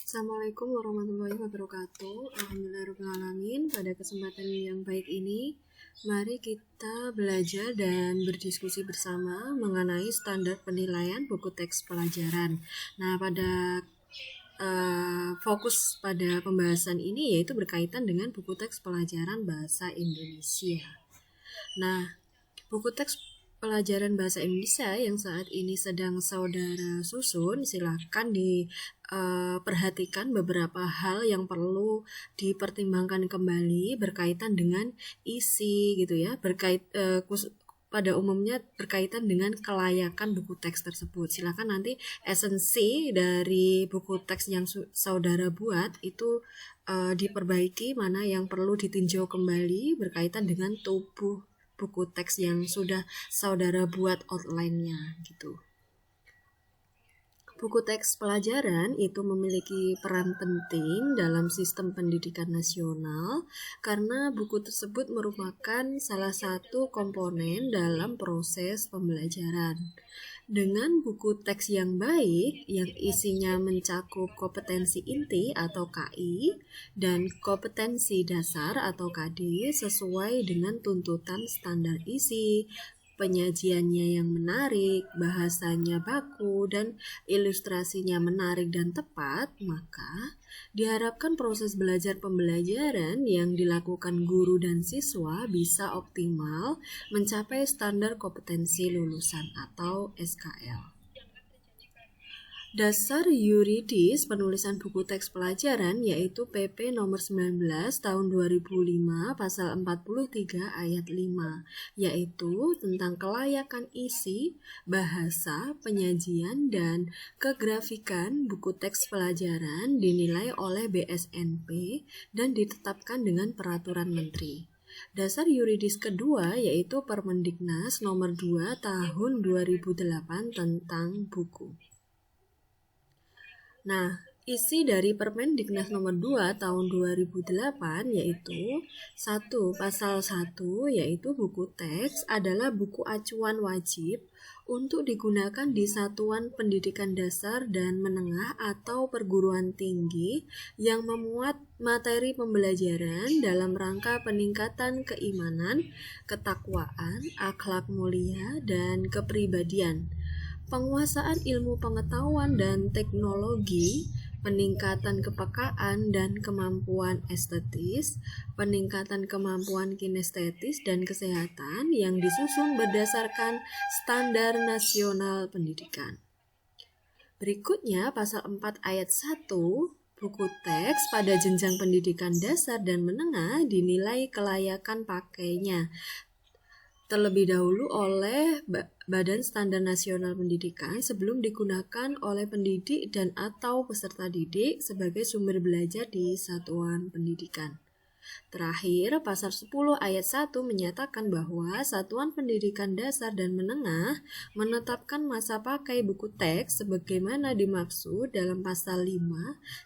Assalamualaikum warahmatullahi wabarakatuh. Alhamdulillahirrahmanirrahim. Pada kesempatan yang baik ini, mari kita belajar dan berdiskusi bersama mengenai standar penilaian buku teks pelajaran. Nah, pada fokus pada pembahasan ini yaitu berkaitan dengan buku teks pelajaran bahasa Indonesia. Nah, buku teks pelajaran bahasa Indonesia yang saat ini sedang saudara susun, silakan diperhatikan beberapa hal yang perlu dipertimbangkan kembali berkaitan dengan isi gitu ya, pada umumnya berkaitan dengan kelayakan buku teks tersebut. Silakan nanti esensi dari buku teks yang saudara buat itu diperbaiki, mana yang perlu ditinjau kembali berkaitan dengan tubuh buku teks yang sudah saudara buat outline-nya gitu. Buku teks pelajaran itu memiliki peran penting dalam sistem pendidikan nasional karena buku tersebut merupakan salah satu komponen dalam proses pembelajaran. Dengan buku teks yang baik, yang isinya mencakup kompetensi inti atau KI dan kompetensi dasar atau KD sesuai dengan tuntutan standar isi, penyajiannya yang menarik, bahasanya baku, dan ilustrasinya menarik dan tepat, maka diharapkan proses belajar pembelajaran yang dilakukan guru dan siswa bisa optimal mencapai standar kompetensi lulusan atau SKL. Dasar yuridis penulisan buku teks pelajaran yaitu PP nomor 19 tahun 2005 pasal 43 ayat 5, yaitu tentang kelayakan isi, bahasa, penyajian, dan kegrafikan buku teks pelajaran dinilai oleh BSNP dan ditetapkan dengan peraturan menteri. Dasar yuridis kedua yaitu Permendiknas nomor 2 tahun 2008 tentang buku. Nah, isi dari Permendiknas nomor 2 tahun 2008 yaitu 1. Pasal 1 yaitu buku teks adalah buku acuan wajib untuk digunakan di satuan pendidikan dasar dan menengah atau perguruan tinggi yang memuat materi pembelajaran dalam rangka peningkatan keimanan, ketakwaan, akhlak mulia, dan kepribadian, penguasaan ilmu pengetahuan dan teknologi, peningkatan kepekaan dan kemampuan estetis, peningkatan kemampuan kinestetis dan kesehatan yang disusun berdasarkan standar nasional pendidikan. Berikutnya pasal 4 ayat 1, buku teks pada jenjang pendidikan dasar dan menengah dinilai kelayakan pakainya terlebih dahulu oleh Badan Standar Nasional Pendidikan sebelum digunakan oleh pendidik dan atau peserta didik sebagai sumber belajar di satuan pendidikan. Terakhir, pasal 10 ayat 1 menyatakan bahwa satuan pendidikan dasar dan menengah menetapkan masa pakai buku teks sebagaimana dimaksud dalam pasal 5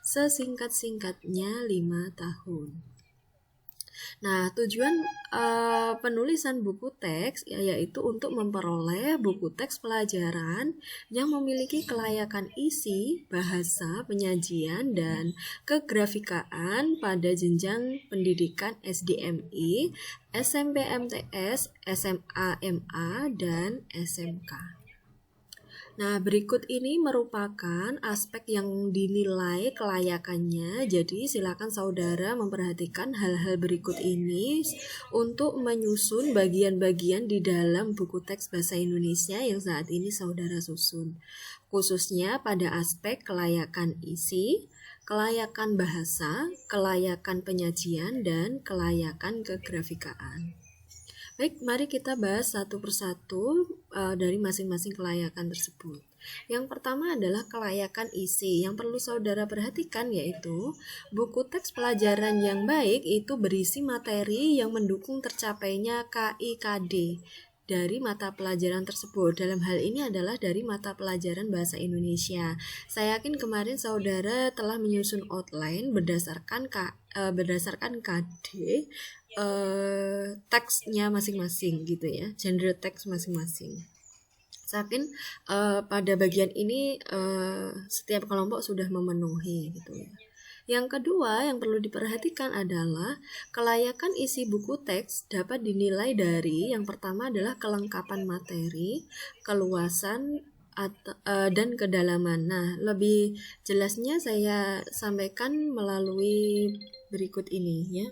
sesingkat-singkatnya 5 tahun. Nah, tujuan penulisan buku teks yaitu untuk memperoleh buku teks pelajaran yang memiliki kelayakan isi, bahasa, penyajian, dan kegrafikaan pada jenjang pendidikan SDMI, SMP MTS, SMA MA, dan SMK. Nah, berikut ini merupakan aspek yang dinilai kelayakannya. Jadi, silakan saudara memperhatikan hal-hal berikut ini untuk menyusun bagian-bagian di dalam buku teks bahasa Indonesia yang saat ini saudara susun. Khususnya pada aspek kelayakan isi, kelayakan bahasa, kelayakan penyajian, dan kelayakan kegrafikaan. Baik, mari kita bahas satu persatu dari masing-masing kelayakan tersebut. Yang pertama adalah kelayakan isi. Yang perlu saudara perhatikan yaitu buku teks pelajaran yang baik itu berisi materi yang mendukung tercapainya KIKD dari mata pelajaran tersebut. Dalam hal ini adalah dari mata pelajaran bahasa Indonesia. Saya yakin kemarin saudara telah menyusun outline berdasarkan KD teksnya masing-masing gitu ya, genre teks masing-masing. Yakin pada bagian ini setiap kelompok sudah memenuhi gitu ya. Yang kedua yang perlu diperhatikan adalah kelayakan isi buku teks dapat dinilai dari yang pertama adalah kelengkapan materi, keluasan dan kedalaman. Nah, lebih jelasnya saya sampaikan melalui berikut ini ya.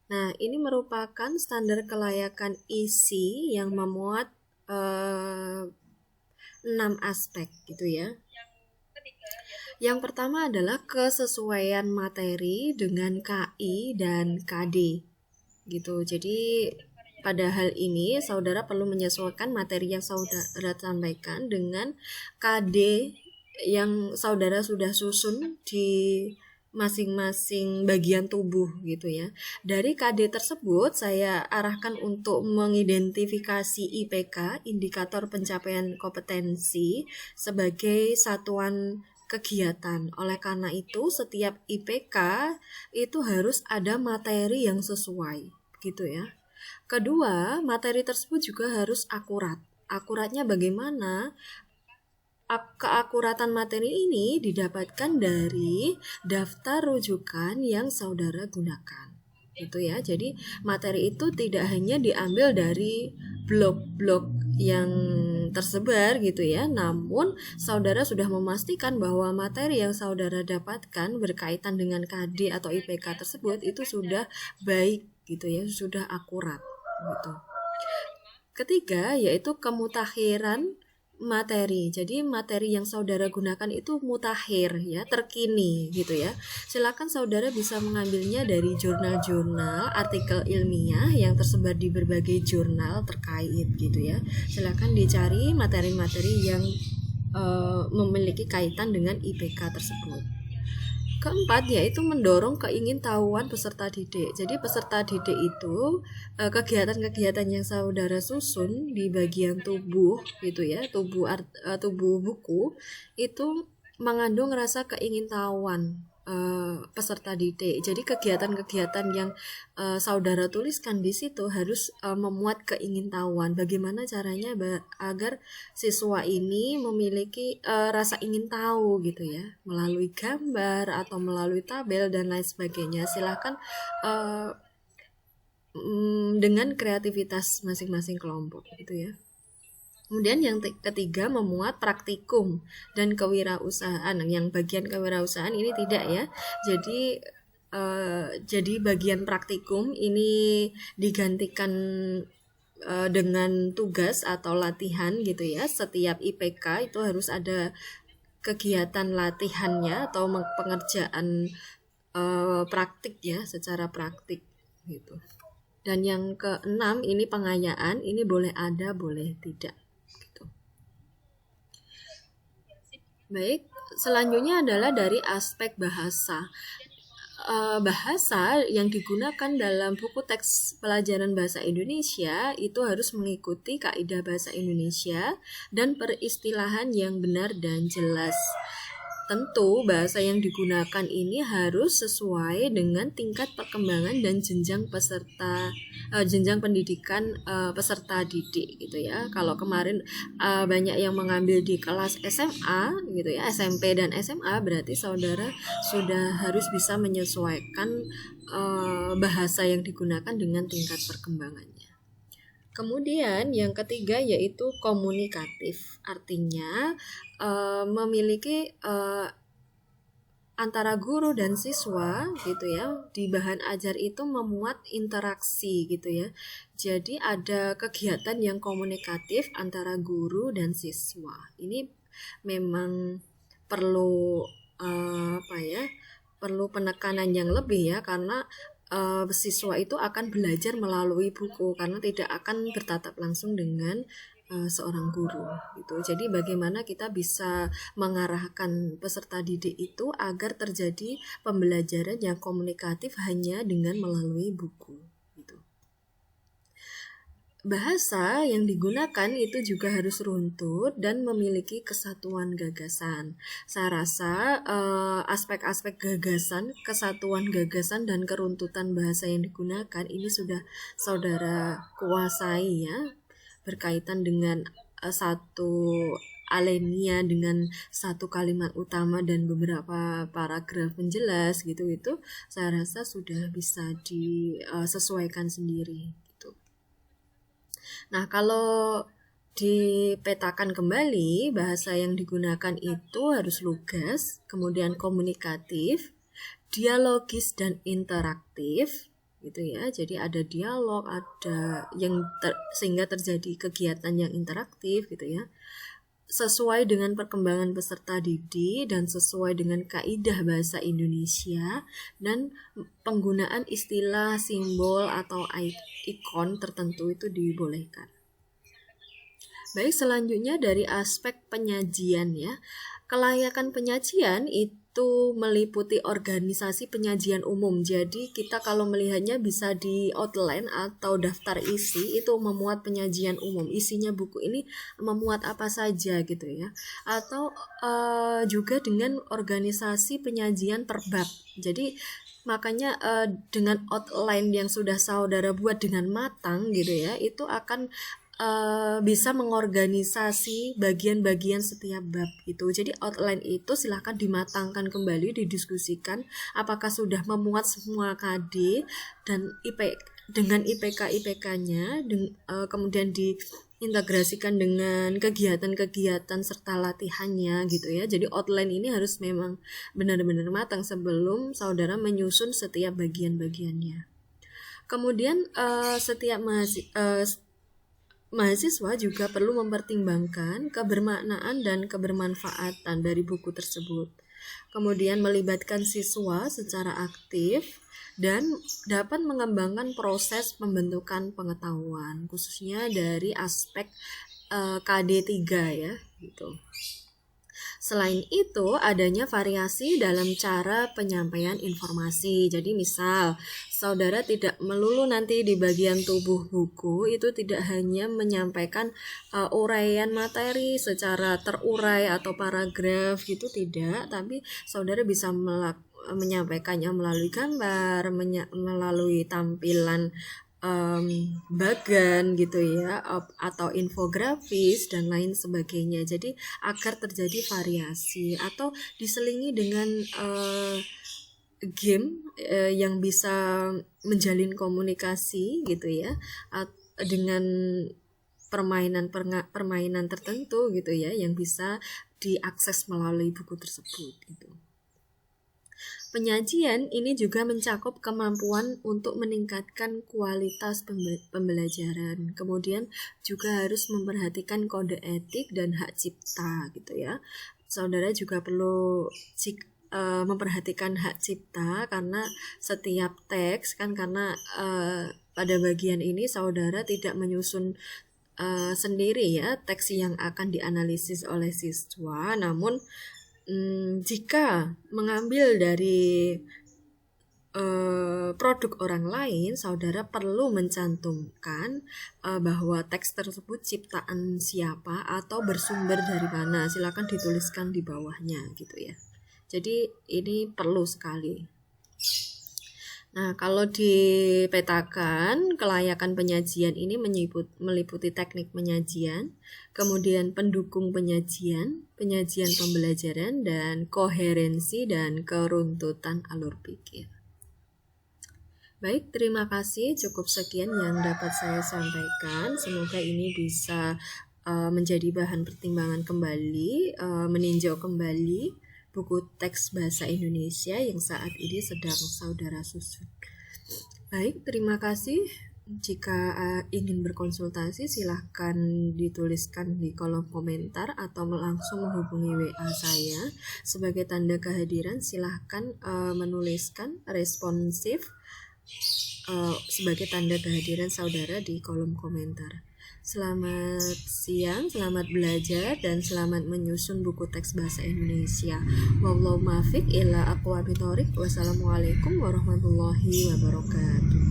Nah, ini merupakan standar kelayakan isi yang memuat 6 aspek gitu ya. Yang pertama adalah kesesuaian materi dengan KI dan KD gitu. Jadi pada hal ini saudara perlu menyesuaikan materi yang saudara sampaikan dengan KD yang saudara sudah susun di masing-masing bagian tubuh gitu ya. Dari KD tersebut saya arahkan untuk mengidentifikasi IPK, indikator pencapaian kompetensi sebagai satuan kegiatan. Oleh karena itu setiap IPK itu harus ada materi yang sesuai gitu ya. Kedua, materi tersebut juga harus akurat. Akuratnya bagaimana? Keakuratan materi ini didapatkan dari daftar rujukan yang saudara gunakan. Gitu ya. Jadi materi itu tidak hanya diambil dari blog-blog yang tersebar gitu ya, namun saudara sudah memastikan bahwa materi yang saudara dapatkan berkaitan dengan KD atau IPK tersebut itu sudah baik gitu ya, sudah akurat gitu. Ketiga yaitu kemutakhiran materi. Jadi materi yang saudara gunakan itu mutakhir ya, terkini gitu ya. Silakan saudara bisa mengambilnya dari jurnal-jurnal, artikel ilmiah yang tersebar di berbagai jurnal terkait gitu ya. Silakan dicari materi-materi yang memiliki kaitan dengan IPK tersebut. Keempat yaitu mendorong keingintahuan peserta didik. Jadi peserta didik itu kegiatan-kegiatan yang saudara susun di bagian tubuh gitu ya, tubuh buku itu mengandung rasa keingintahuan peserta didik. Jadi kegiatan-kegiatan yang saudara tuliskan di situ harus memuat keingintahuan. Bagaimana caranya agar siswa ini memiliki rasa ingin tahu gitu ya, melalui gambar atau melalui tabel dan lain sebagainya. Silahkan dengan kreativitas masing-masing kelompok gitu ya. Kemudian yang ketiga memuat praktikum dan kewirausahaan. Yang bagian kewirausahaan ini tidak ya. Jadi bagian praktikum ini digantikan dengan tugas atau latihan gitu ya. Setiap IPK itu harus ada kegiatan latihannya atau pengerjaan praktik ya, secara praktik gitu. Dan yang keenam ini pengayaan, ini boleh ada, boleh tidak. Baik, selanjutnya adalah dari aspek bahasa. Bahasa yang digunakan dalam buku teks pelajaran bahasa Indonesia itu harus mengikuti kaidah bahasa Indonesia dan peristilahan yang benar dan jelas. Tentu bahasa yang digunakan ini harus sesuai dengan tingkat perkembangan dan jenjang pendidikan peserta didik gitu ya. Kalau kemarin banyak yang mengambil di kelas SMA gitu ya, SMP dan SMA, berarti saudara sudah harus bisa menyesuaikan bahasa yang digunakan dengan tingkat perkembangannya. Kemudian yang ketiga yaitu komunikatif, artinya memiliki antara guru dan siswa gitu ya, di bahan ajar itu memuat interaksi gitu ya. Jadi ada kegiatan yang komunikatif antara guru dan siswa. Ini memang perlu perlu penekanan yang lebih ya, karena siswa itu akan belajar melalui buku karena tidak akan bertatap langsung dengan seorang guru gitu. Jadi bagaimana kita bisa mengarahkan peserta didik itu agar terjadi pembelajaran yang komunikatif hanya dengan melalui buku gitu. bahasa yang digunakan itu juga harus runtut dan memiliki kesatuan gagasan. Saya rasa aspek-aspek gagasan, kesatuan gagasan dan keruntutan bahasa yang digunakan ini sudah saudara kuasai ya, berkaitan dengan satu alinea dengan satu kalimat utama dan beberapa paragraf penjelas gitu, itu saya rasa sudah bisa disesuaikan sendiri gitu. Nah, kalau dipetakan kembali, bahasa yang digunakan itu harus lugas, kemudian komunikatif, dialogis dan interaktif gitu ya. Jadi ada dialog, ada yang sehingga terjadi kegiatan yang interaktif gitu ya. Sesuai dengan perkembangan peserta didik dan sesuai dengan kaidah bahasa Indonesia, dan penggunaan istilah, simbol atau ikon tertentu itu dibolehkan. Baik, selanjutnya dari aspek penyajian ya. Kelayakan penyajian itu meliputi organisasi penyajian umum. Jadi kita kalau melihatnya bisa di outline atau daftar isi itu memuat penyajian umum. Isinya buku ini memuat apa saja gitu ya. Atau juga dengan organisasi penyajian per bab. Jadi makanya dengan outline yang sudah saudara buat dengan matang gitu ya, itu akan bisa mengorganisasi bagian-bagian setiap bab itu. Jadi outline itu silahkan dimatangkan kembali, didiskusikan apakah sudah memuat semua KD dan dengan IPK-IPK-nya, kemudian diintegrasikan dengan kegiatan-kegiatan serta latihannya gitu ya. Jadi outline ini harus memang benar-benar matang sebelum saudara menyusun setiap bagian-bagiannya. Kemudian setiap mahasiswa juga perlu mempertimbangkan kebermaknaan dan kebermanfaatan dari buku tersebut. Kemudian melibatkan siswa secara aktif dan dapat mengembangkan proses pembentukan pengetahuan, khususnya dari aspek KD3 ya, gitu. Selain itu, adanya variasi dalam cara penyampaian informasi. Jadi misal, saudara tidak melulu nanti di bagian tubuh buku itu tidak hanya menyampaikan uraian materi secara terurai atau paragraf gitu, tidak, tapi saudara bisa menyampaikannya melalui gambar, melalui tampilan bagan gitu ya, atau infografis dan lain sebagainya. Jadi agar terjadi variasi atau diselingi dengan game yang bisa menjalin komunikasi gitu ya, dengan permainan tertentu gitu ya, yang bisa diakses melalui buku tersebut gitu. Penyajian ini juga mencakup kemampuan untuk meningkatkan kualitas pembelajaran. Kemudian juga harus memperhatikan kode etik dan hak cipta gitu ya. Saudara juga perlu memperhatikan hak cipta karena setiap teks kan, karena pada bagian ini saudara tidak menyusun sendiri ya teks yang akan dianalisis oleh siswa, namun jika mengambil dari produk orang lain, saudara perlu mencantumkan bahwa teks tersebut ciptaan siapa atau bersumber dari mana. Silakan dituliskan di bawahnya gitu ya. Jadi ini perlu sekali. Nah, kalau dipetakan, kelayakan penyajian ini meliputi teknik penyajian, kemudian pendukung penyajian, penyajian pembelajaran, dan koherensi dan keruntutan alur pikir. Baik, terima kasih. Cukup sekian yang dapat saya sampaikan. Semoga ini bisa menjadi bahan pertimbangan kembali, meninjau kembali buku teks bahasa Indonesia yang saat ini sedang saudara susun. Baik, terima kasih. Jika ingin berkonsultasi, silahkan dituliskan di kolom komentar atau langsung menghubungi WA saya. Sebagai tanda kehadiran, silahkan menuliskan responsif sebagai tanda kehadiran saudara di kolom komentar. Selamat siang, selamat belajar, dan selamat menyusun buku teks bahasa Indonesia. Wallahu muwaffiq ila aqwamit thoriq. Wassalamualaikum warahmatullahi wabarakatuh.